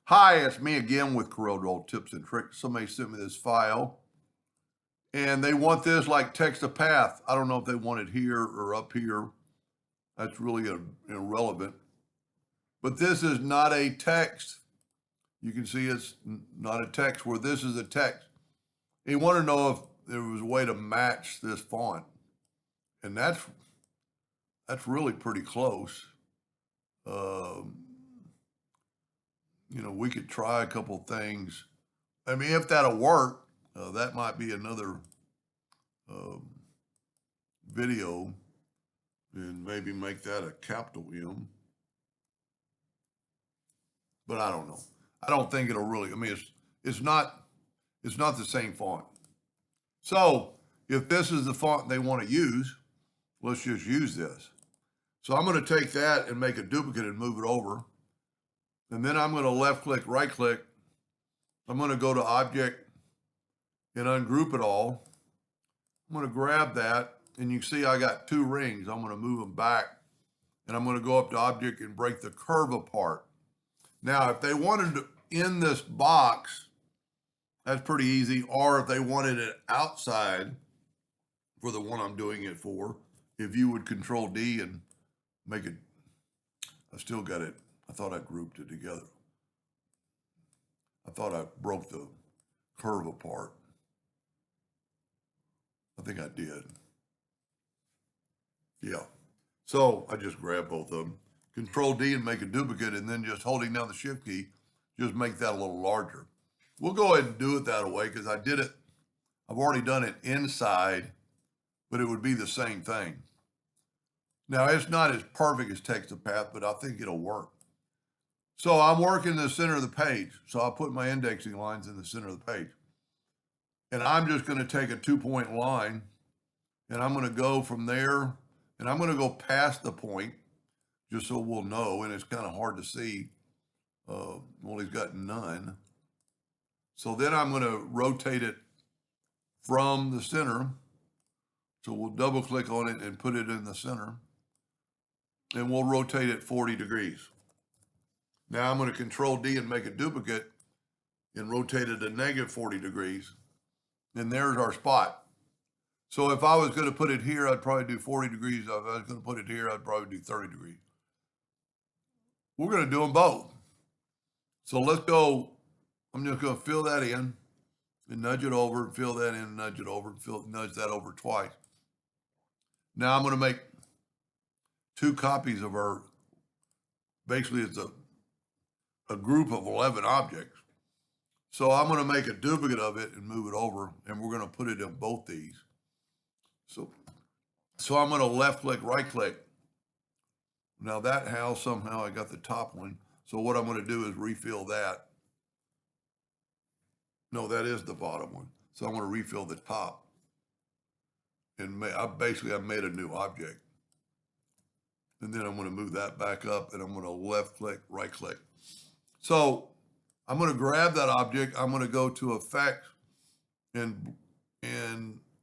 Hi, it's me again with Corel tips and tricks. Somebody sent me this file and they want this like text to path. I don't know if they want it here or up here. That's really irrelevant. But this is not a text. You can see it's not a text where this is a text. They want to know if there was a way to match this font. And that's really pretty close. Um, we could try a couple things. I mean, if that'll work, that might be another um, video and maybe make that a capital M. But I don't know. I don't think it'll really. I mean, it's not the same font. So if this is the font they want to use, let's just use this. So I'm going to take that and make a duplicate and move it over. And then I'm going to left click, right click. I'm going to go to Object and ungroup it all. I'm going to grab that, and you see I got two rings. I'm going to move them back, and I'm going to go up to Object and break the curve apart. Now, if they wanted to in this box, that's pretty easy. Or if they wanted it outside for the one I'm doing it for, if you would Control D and make it, I still got it. I thought I grouped it together. I thought I broke the curve apart. I think I did. Yeah. So I just grab both of them, Control D and make a duplicate, and then just holding down the Shift key, just make that a little larger. We'll go ahead and do it that way because I did it. I've already done it inside, but it would be the same thing. Now, it's not as perfect as text to path, but I think it'll work. So I'm working the center of the page. So I'll put my indexing lines in the center of the page. And I'm just going to take a 2-point line, and I'm going to go from there, and I'm going to go past the point, just so we'll know, and it's kind of hard to see. Well, he's got none. So then I'm going to rotate it from the center. So we'll double click on it and put it in the center. And we'll rotate it 40 degrees. Now I'm going to Control D and make a duplicate and rotate it to negative 40 degrees. And there's our spot. So if I was going to put it here, I'd probably do 40 degrees. If I was going to put it here, I'd probably do 30 degrees. We're going to do them both. So let's go. I'm just going to fill that in and nudge it over, and fill that in, and nudge it over, and nudge that over twice. Now I'm going to make two copies of our, basically it's a group of 11 objects. So I'm going to make a duplicate of it and move it over, and we're going to put it in both these. So I'm going to left click, right click. Now that house, somehow I got the top one. So what I'm going to do is refill that. No, that is the bottom one. So I'm going to refill the top. And I've made a new object. And then I'm going to move that back up, and I'm going to left click, right click. So I'm going to grab that object. I'm going to go to Effects and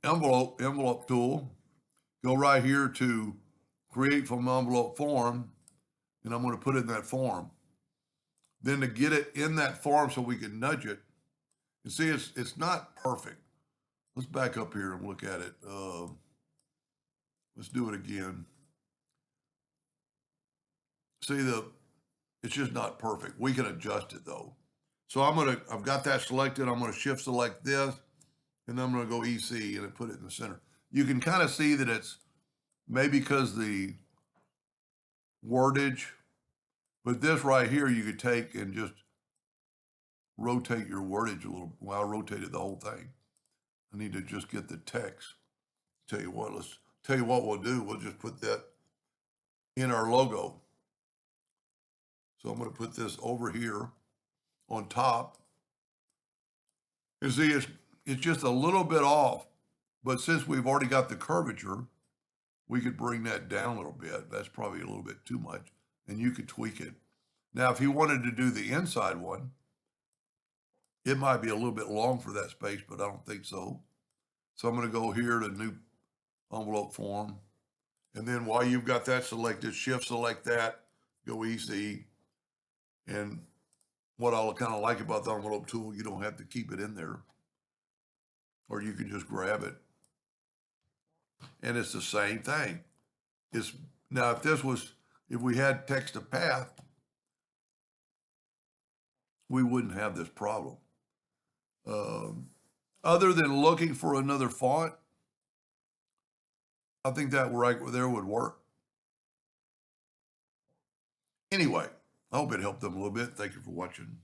envelope tool. Go right here to Create from Envelope Form, and I'm going to put it in that form. Then to get it in that form so we can nudge it, you see it's not perfect. Let's back up here and look at it. Let's do it again. See, it's just not perfect. We can adjust it though. So I've got that selected. I'm going to shift select this, and then I'm going to go EC and put it in the center. You can kind of see that it's maybe because the wordage, but this right here, you could take and just rotate your wordage a little. Well, I rotated the whole thing. I need to just get the text. Tell you what we'll do. We'll just put that in our logo. So I'm going to put this over here on top. You see, it's just a little bit off, but since we've already got the curvature, we could bring that down a little bit. That's probably a little bit too much, and you could tweak it. Now, if you wanted to do the inside one, it might be a little bit long for that space, but I don't think so. So I'm going to go here to New Envelope Form. And then while you've got that selected, shift select that, go EC, and what I kind of like about the envelope tool, you don't have to keep it in there, or you can just grab it. And it's the same thing. It's now if we had text to path, we wouldn't have this problem. Other than looking for another font, I think that right there would work. Anyway, I hope it helped them a little bit. Thank you for watching.